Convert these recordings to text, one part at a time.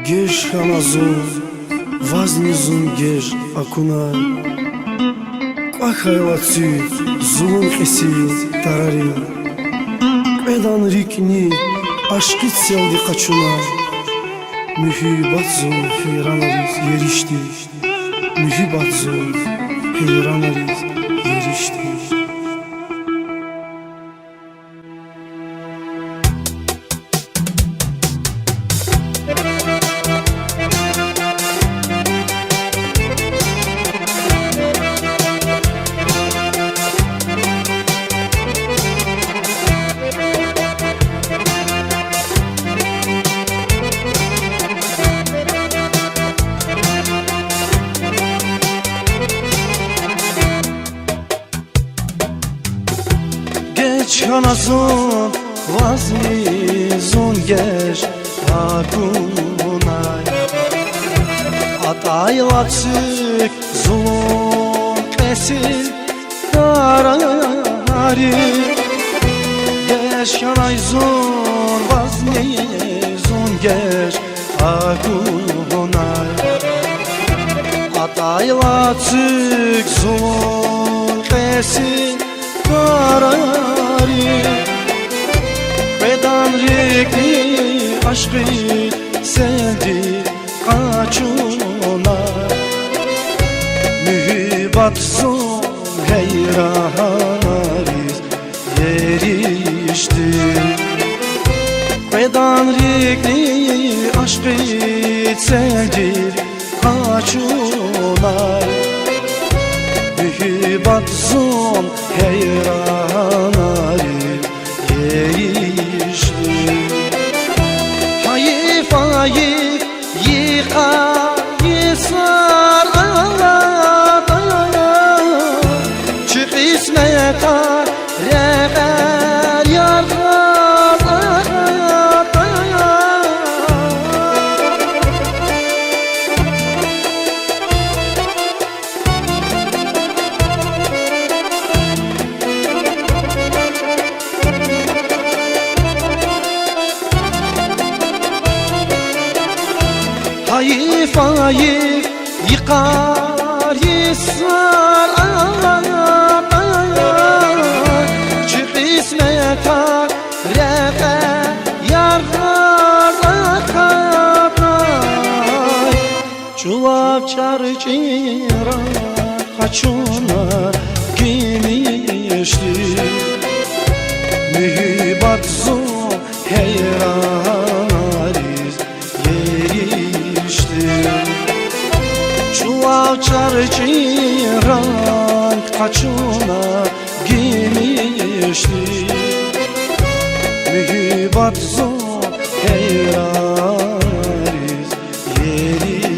Геш хамазон, вазнизун геш акунай, Квахайлаци, зулун кеси тарари, Кведан рикни, ашкит селди качунай, Mühibbatzon heyranariz yerişti, Mühibbatzon heyranariz yerişti. Çanazon vazlizon geş akunay Ataylatsık zulun kesil tarari Geş çanazon vazlizon geş akunay Ataylatsık zulun kesil tarari Vedan rekli aşkı sevdi kaçuna Mühibbat son heyranariz yerişti Vedan rekli aşkı sevdi kaçuna Mühibbat son heyranariz yerişti Hayif hayif yıkayısar Çık ismeta rever yarlar Hayif hayif yıkar yısar Çık ismeta refe yarlar Çulak çarçıra kaçuna giymişti Mühibbat zor heyranariz yerişti Çulak çarçıra kaçuna giymişti Mühibbat zor heyranariz yerişti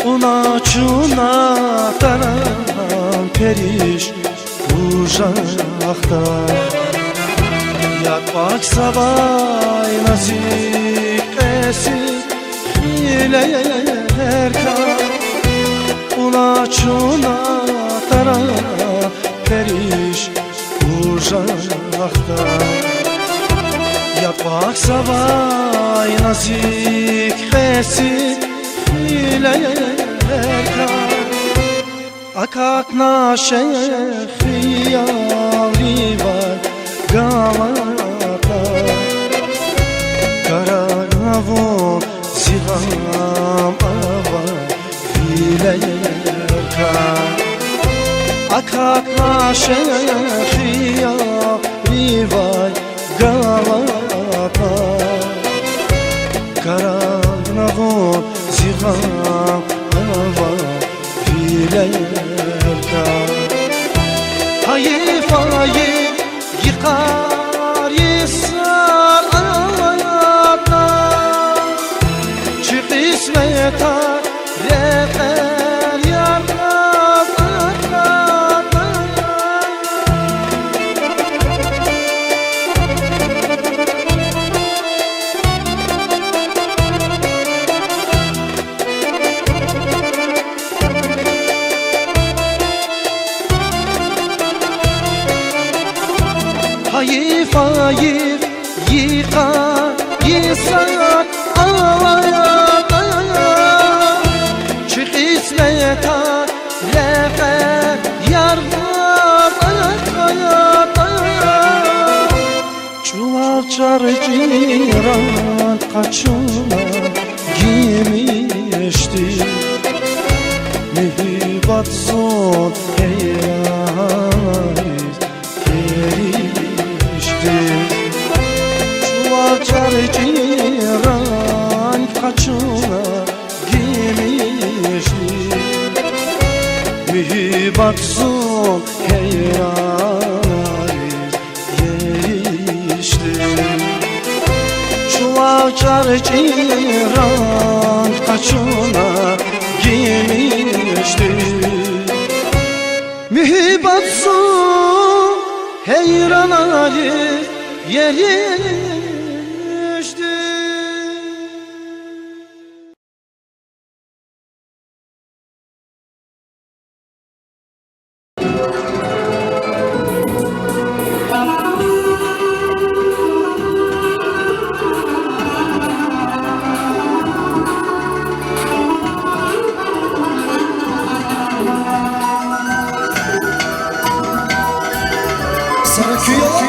Ona çuna taran periş uzakta Yakmak sabay nazik esir hileler kal Ona çuna taran periş uzakta Yakmak sabay nazik esir Akak na şehri yavri var Galata Karanavon ziham ava Vilerka Akak na şehri yavri var Galata Karanavon ziham ava Vilerka Hayif hayif yıkar yısar Çık ismeta refer yarlar hayif hayif yıkar yısar çık ismet lefe yarlar çuval çarı ciran kaçına giymişti mühibbat zor heyayız erişti çuval çarı ciran kaçına giymişti mühibbat zor heyayız erişti çuval çarı ciran kaçına giymişti mühibbat su heyran Ali yerişti. Sarkıyor.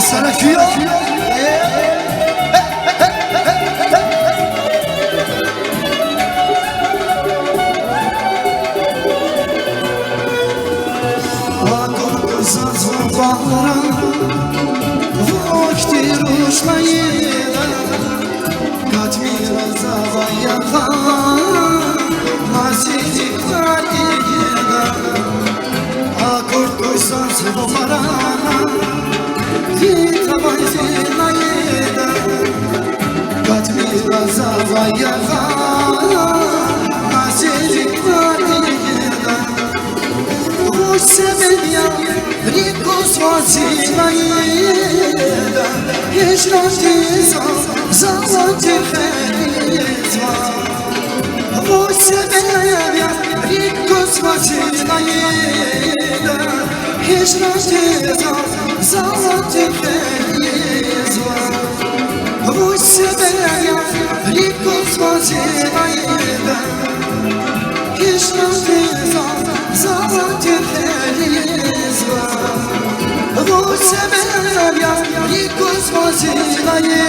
Sarkıyor. ayda hiç naştiza zavati felizva bu sebeya likos vazirayda hiç naştiza zavati felizva bu sebeya likos vazirayda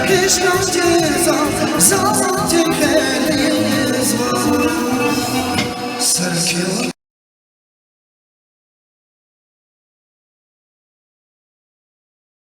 hiç naştiza zavati felizva Sarı